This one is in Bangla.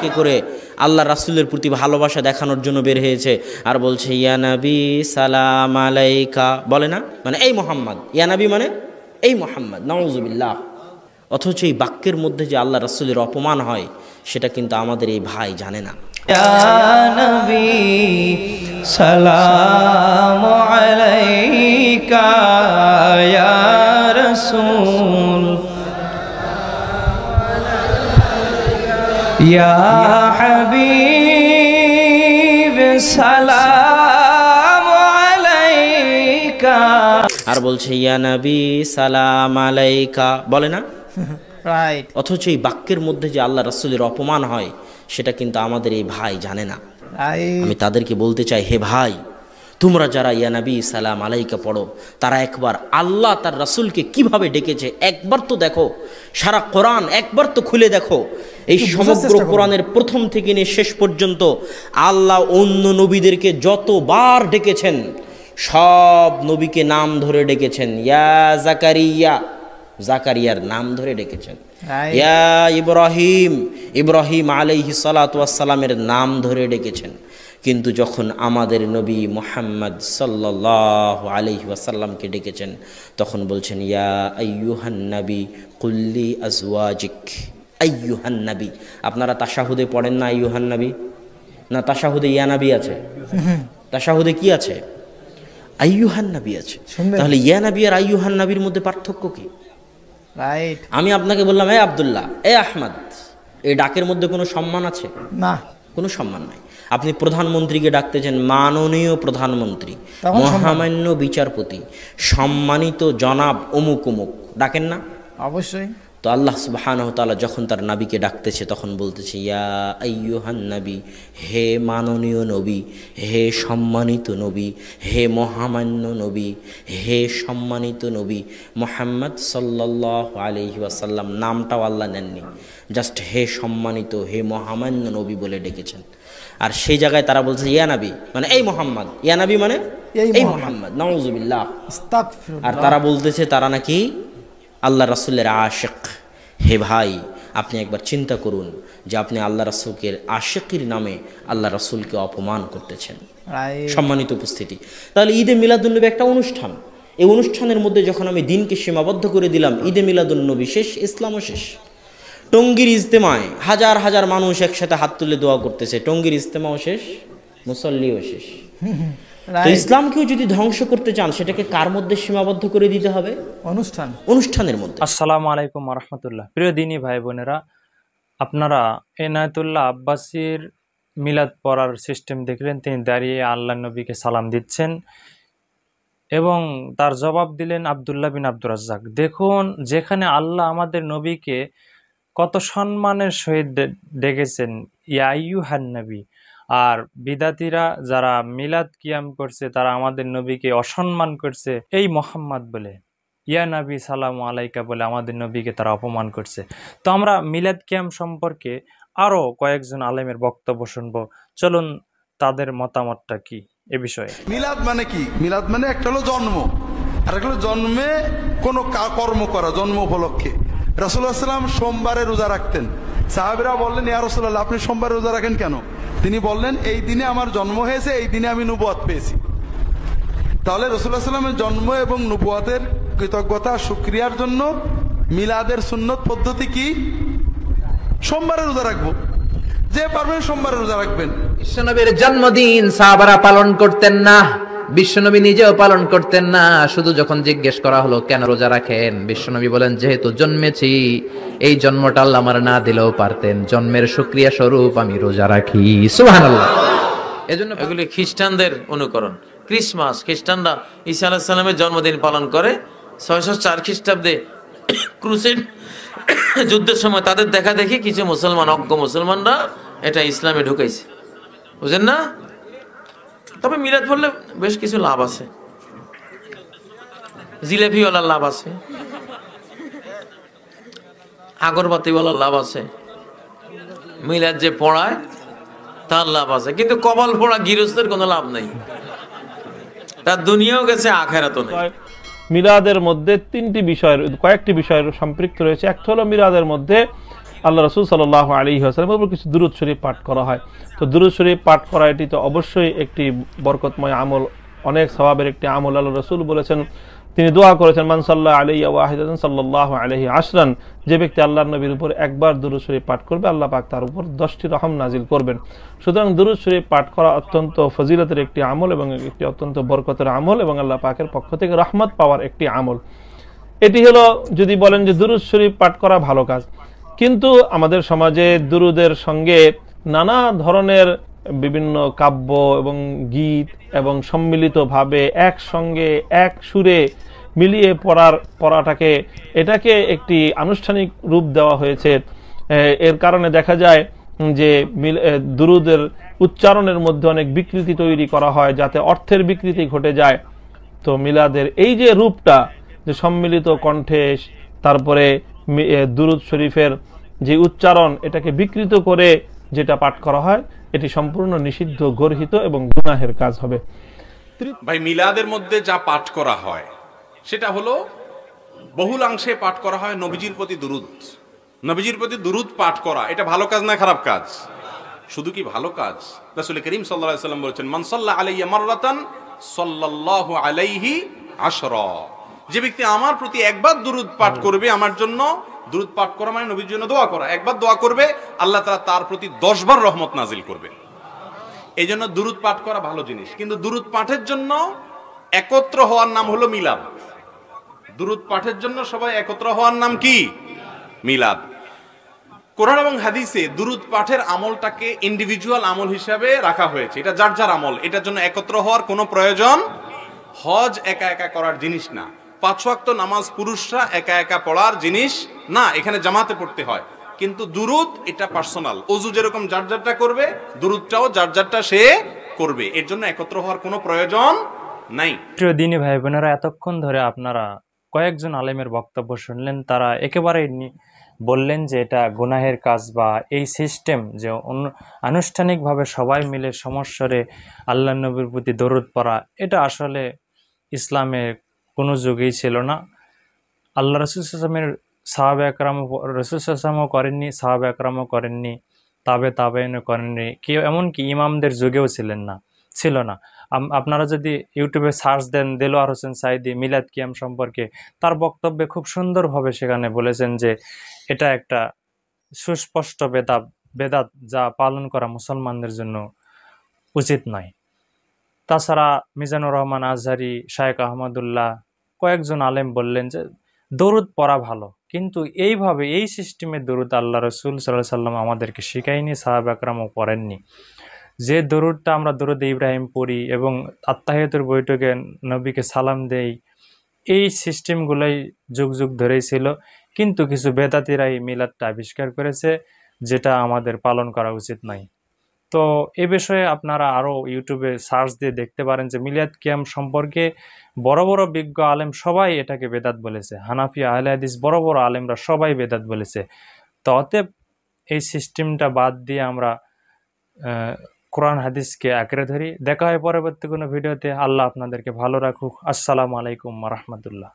বাইকে করে আল্লাহ রাসূলের প্রতি ভালোবাসা দেখানোর জন্য বের হয়েছে আর বলছে ইয়া নবী সালাম আলাইকা, বলে না, মানে এই মোহাম্মদ, ইয়া নবী মানে এই মোহাম্মদ, নাউজুবিল্লাহ। অথচ এই বাক্যের মধ্যে যে আল্লাহ রাসূলের অপমান হয় সেটা কিন্তু আমাদের এই ভাই জানে না। ইয়া নবী সালাম আলাইকা ইয়া রাসূল ইয়া হাবিব সালাম আলাইকা, আর বলছে ইয়া নবী সালাম আলাইকা, বলে না, রাইট। অথচ এই বাক্যের মধ্যে যে আল্লাহ রাসূলের অপমান হয় সেটা কিন্তু আমাদের এই ভাই জানে না। আমি তাদেরকে বলতে চাই, হে ভাই, তোমরা যারা ইয়া নবী সালাম আলাইকা পড়ো তারা একবার আল্লাহ তার রাসূলকে কিভাবে ডেকেছে একবার তো দেখো, সারা কোরআন একবার তো খুলে দেখো। এই সমগ্র কোরআনের প্রথম থেকে নিয়ে শেষ পর্যন্ত আল্লাহ অন্য নবীদেরকে যতবার ডেকেছেন সব নবীকে নাম ধরে ডেকেছেন। ইয়া জাকারিয়া, জাকারিয়ার নাম ধরে ডেকেছেন। ইয়া ইব্রাহিম, ইব্রাহিম আলাইহিস সালাতু ওয়াস সালামের নাম ধরে ডেকেছেন। কিন্তু যখন আমাদের নবী মুহাম্মদ সাল্লাল্লাহু আলাইহি ওয়াসাল্লামকে ডেকেছেন তখন বলছেন ইয়া আইয়ুহান নবী কুল্লি আজওয়াজিক, আইয়ুহান নবী। আপনারা তাশাহুদে পড়েন না আইয়ুহান নবী? না, তাশাহুদে ইয়া নবী আছে, তাশাহুদে কি আছে? আইয়ুহান নবী আছে। তাহলে ইয়া নবী আর আইয়ুহান নবীর মধ্যে পার্থক্য কি? রাইট। আমি আপনাকে বললাম এ আব্দুল্লাহ, এ আহমদ, এই ডাকের মধ্যে কোনো সম্মান আছে? না, কোনো সম্মান নাই। আপনি প্রধানমন্ত্রীকে ডাকতেছেন মাননীয় প্রধানমন্ত্রী, মহামান্য বিচারপতি, সম্মানিত জনাব অমুক অমুক, ডাকেন না? অবশ্যই। তো আল্লাহ সুবহানাহু ওয়া তাআলা যখন তার নবীকে ডাকতেছে তখন বলতেছে ইয়া আইয়ুহান নবী, হে মাননীয় নবী, হে সম্মানিত নবী, হে মহামান্য নবী, হে সম্মানিত নবী মুহাম্মদ সাল্লাল্লাহু আলাইহি ওয়াসাল্লাম। নামটাও আল্লাহ নেননি, জাস্ট হে সম্মানিত, হে মহামান্য নবী বলে ডেকেছেন। আর সেই জায়গায় তারা বলছে ইয়া নবী মানে এই মোহাম্মদ, ইয়া নবী মানে এই মোহাম্মদ, নাউজুবিল্লাহ। আর তারা বলতেছে তারা নাকি আল্লাহ রাসূলের আশিক। হে ভাই, আপনি একবার চিন্তা করুন যে আপনি আল্লাহ রাসূলের আশিকির নামে আল্লাহ রাসূলকে অপমান করতেছেন। সম্মানিত উপস্থিতি, তাহলে ঈদে মিলাদুন্নবী একটা অনুষ্ঠান। এই অনুষ্ঠানের মধ্যে যখন আমি দিনকে সীমাবদ্ধ করে দিলাম, ঈদে মিলাদুন্নবী শেষ, ইসলামও শেষ। টঙ্গীর ইজতেমায় হাজার হাজার মানুষ একসাথে হাত তুলে দোয়া করতেছে, টঙ্গীর ইজতেমাও শেষ, মুসল্লিও শেষ। তো ইসলামকেও যদি ধ্বংস করতে চান সেটাকে কার মধ্যে সীমাবদ্ধ করে দিতে হবে? অনুষ্ঠানের মধ্যে। আসসালামু আলাইকুম ওয়া রাহমাতুল্লাহ। প্রিয় দিনী ভাই বোনেরা, আপনারা এনায়েতুল্লাহ আব্বাসীর মিলাদ পড়ার সিস্টেম দেখলেন। তিনি দাঁড়িয়ে আল্লাহ নবীকে সালাম দিচ্ছেন এবং তার জবাব দিলেন আব্দুল্লাহ বিন আব্দুর রাজ্জাক। দেখুন, যেখানে আল্লাহ আমাদের নবীকে কত সম্মানের সহিত ডেকেছেন ইয়া আইয়ুহান নবী, আর বিদাতিরা যারা মিলাদ কিয়াম করছে তারা আমাদের নবীকে অসম্মান করছে এই মোহাম্মদ বলে, ইয়া নবী সালাম আলাইকা বলে আমাদের নবীকে তারা অপমান করছে। তো আমরা মিলাদ কিয়াম সম্পর্কে আরো কয়েকজন আলেমের বক্তব্য শুনবো। চলুন তাদের মতামতটা কি এ বিষয়ে। মিলাদ মানে কি? মিলাদ মানে একটা হলো জন্ম, আর একটা হলো জন্মে কোনো কর্ম করা, জন্ম উপলক্ষে। রাসূলুল্লাহ সাল্লাল্লাহু আলাইহি ওয়াসাল্লাম সোমবারে রোজা রাখতেন। সাহাবীরা বললেন ইয়া রাসূলুল্লাহ, আপনি সোমবারে রোজা রাখেন কেন? তিনি বললেন এই দিনে আমার জন্ম হয়েছে, এই দিনে আমি নবুয়ত পেয়েছি। তাহলে রাসূলুল্লাহ সাল্লাল্লাহু আলাইহি ওয়াসাল্লামের জন্ম এবং নবুয়তের কৃতজ্ঞতা শুকরিয়ার জন্য মিলাদের সুন্নত পদ্ধতি কি? সোমবারে রোজা রাখবো। যে পারবেন সোমবারে রোজা রাখবেন। বিশ্বনবীর জন্মদিন সাহাবারা পালন করতেন না, বিশ্বনবী নিজেও পালন করতেন না। শুধু যখন জিজ্ঞেস করা হলো কেন রোজা রাখেন, বিশ্বনবী বলেন যেহেতু জন্মেছি, এই জন্মটা আল্লাহ আমার না দিলেও পারতেন, জন্মের শুকরিয়া স্বরূপ আমি রোজা রাখি। সুবহানাল্লাহ। এজন্য এগুলি খ্রিস্টানদের অনুকরণ। ক্রিসমাস, খ্রিস্টানরা ঈসা আলাইহিস সালামের জন্মদিন পালন করে। 604 খ্রিস্টাব্দে ক্রুসেড যুদ্ধের সময় তাদের দেখা দেখি কিছু মুসলমান, অজ্ঞ মুসলমানরা এটা ইসলামে ঢুকাইছে, বুঝেন না? তবে মিলাদ পড়লে বেশ কিছু লাভ আছে, জিলেপিওয়ালার লাভ আছে, আগরবাতিওয়ালার লাভ আছে, মিলাদ যে পড়ায় তার লাভ আছে। কিন্তু কপাল পড়া গৃহস্থের কোনো লাভ নেই, তার দুনিয়াও গেছে আখেরাতও নেই। মিলাদের মধ্যে কয়েকটি বিষয়ের সম্পৃক্ত রয়েছে। একটা হলো মিলাদের মধ্যে আল্লাহ রাসূল সাল্লাল্লাহু আলাইহি ওয়াসাল্লামের উপর কিছু দুরূদ শরীফ পাঠ করা হয়। তো দুরূদ শরীফ পাঠ করা এটি তো অবশ্যই একটি বরকতময় আমল, অনেক সওয়াবের একটি আমল। আল্লাহ রাসূল বলেছেন, তিনি দোয়া করেছেন, মান সাল্লা আলাইহি ওয়াহিদাতান সাল্লাল্লাহু আলাইহি আশরান, যে ব্যক্তি আল্লাহর নবীর উপর একবার দুরূদ শরীফ পাঠ করবে আল্লাহ পাক তার উপর 10টি রহম নাজিল করবেন। সুতরাং দুরূদ শরীফ পাঠ করা অত্যন্ত ফজিলতের একটি আমল এবং একটি অত্যন্ত বরকতের আমল এবং আল্লাহ পাকের পক্ষ থেকে রহমত পাওয়ার একটি আমল। এটি হলো যদি বলেন যে দুরূদ শরীফ পাঠ করা ভালো কাজ, কিন্তু আমাদের সমাজে দুরূদের সঙ্গে নানা ধরনের বিভিন্ন কাব্য এবং গীত এবং সম্মিলিতভাবে একসঙ্গে এক সুরে মিলিয়ে পড়াটাকে এটাকে একটি আনুষ্ঠানিক রূপ দেওয়া হয়েছে। এর কারণে দেখা যায় যে দুরূদের উচ্চারণের মধ্যে অনেক বিকৃতি তৈরি করা হয়, যাতে অর্থের বিকৃতি ঘটে যায়। তো মিলাদের এই যে রূপটা, যে সম্মিলিত কণ্ঠে তারপরে দুরূদ শরীফের যে উচ্চারণ, এটাকে বিকৃত করে যেটা পাঠ করা হয়, এটি সম্পূর্ণ নিষিদ্ধ, গর্হিত এবং গুনাহের কাজ হবে। ভাই, মিলাদের মধ্যে যা পাঠ করা হয় সেটা হলো বহুলাংশে পাঠ করা হয় নবীজির প্রতি দুরূদ। নবীজির প্রতি দুরূদ পাঠ করা এটা ভালো কাজ না খারাপ কাজ? শুধু কি ভালো কাজ? রাসূল করিম সাল্লাল্লাহু আলাইহি ওয়াসাল্লাম বলেছেন, মান সাল্লা আলাইয়া মাররাতান সাল্লাল্লাহু আলাইহি আশরা, যে ব্যক্তি আমার প্রতি একবার দুরূদ পাঠ করবে, আমার জন্য দুরূদ পাঠ করা মানে নবীর জন্য দোয়া করা, একবার দোয়া করবে আল্লাহ তাআলা তার প্রতি 10 বার রহমত নাজিল করবেন। এই জন্য দুরূদ পাঠ করা ভালো জিনিস, কিন্তু দুরূদ পাঠের জন্য একত্র হওয়ার নাম হলো মিলাদ। দুরূদ পাঠের জন্য সবাই একত্র হওয়ার নাম কি? মিলাদ। কোরআন এবং হাদিসে দুরূদ পাঠের আমলটাকে ইন্ডিভিজুয়াল আমল হিসাবে রাখা হয়েছে, এটা যার যার আমল, এটার জন্য একত্র হওয়ার কোনো প্রয়োজন। হজ একা একা করার জিনিস না, 5 ওয়াক্ত নামাজ পুরুষরা একা একা পড়ার জিনিস না, এখানে জামাতে পড়তে হয়। কিন্তু দুরূদ এটা পার্সোনাল, ওযু যেরকম যার যারটা করবে, দুরূদটাও যার যারটা সে করবে, এর জন্য একত্র হওয়ার কোনো প্রয়োজন নাই। প্রিয় দিনী ভাই বোনেরা, এতক্ষণ ধরে আপনারা কয়েকজন আলেমের বক্তব্য শুনলেন, তারা একেবারেই বললেন যে এটা গুনাহের কাজ, বা এই সিস্টেম যে আনুষ্ঠানিকভাবে সবাই মিলে সমস্বরে আল্লাহ নবীর প্রতি দরুদ পড়া, এটা আসলে ইসলামের কোনো যুগেই ছিল না। আল্লাহ রাসূল সাল্লাল্লাহু আলাইহি ওয়াসাল্লামের সাহাবা একরামও রাসূল সাল্লাল্লাহু আলাইহি ওয়াসাল্লামও করেননি, সাহাবা একরামও করেননি, তাবেঈনও করেননি, কেউ এমনকি ইমামদের যুগেও ছিল না। আপনারা যদি ইউটিউবে সার্চ দেন দেলোয়ার হোসেন সাঈদী মিলাদ কিয়াম সম্পর্কে, তার বক্তব্যে খুব সুন্দরভাবে সেখানে বলেছেন যে এটা একটা সুস্পষ্ট বেদাত, যা পালন করা মুসলমানদের জন্য উচিত নয়। তাছাড়া মিজানুর রহমান আজহারি, শায়েখ আহমদুল্লাহ, কয়েকজন আলেম বললেন যে দরুদ পড়া ভালো, কিন্তু এইভাবে এই সিস্টেমে দরুদ আল্লাহ রাসূল সাল্লাল্লাহু আলাইহি ওয়াসাল্লাম আমাদেরকে শিখায়নি, সাহাবা একরামও পড়েননি। যে দরুদটা আমরা দরুদ ইব্রাহিম পড়ি এবং আত্তাহিয়াতুর বৈঠকে নবীকে সালাম দেই, এই সিস্টেমগুলোই যুগ যুগ ধরেই ছিল, কিন্তু কিছু বেদাতিরাই মিলাদটা আবিষ্কার করেছে, যেটা আমাদের পালন করা উচিত নয়। তো এ বিষয়ে আপনারা আরও ইউটিউবে সার্চ দিয়ে দেখতে পারেন যে মিলাদ কিয়াম সম্পর্কে বড় বড় বিজ্ঞ আলেম সবাই এটাকে বেদাত বলেছে, হানাফি আহলে হাদিস বড় বড় আলেমরা সবাই বেদাত বলেছে। তো অতএব এই সিস্টেমটা বাদ দিয়ে আমরা কোরআন হাদিসকে আঁকড়ে ধরি। দেখা হয় পরবর্তী কোনো ভিডিওতে। আল্লাহ আপনাদেরকে ভালো রাখুক। আসসালামু আলাইকুম ওয়া রাহমাতুল্লাহ।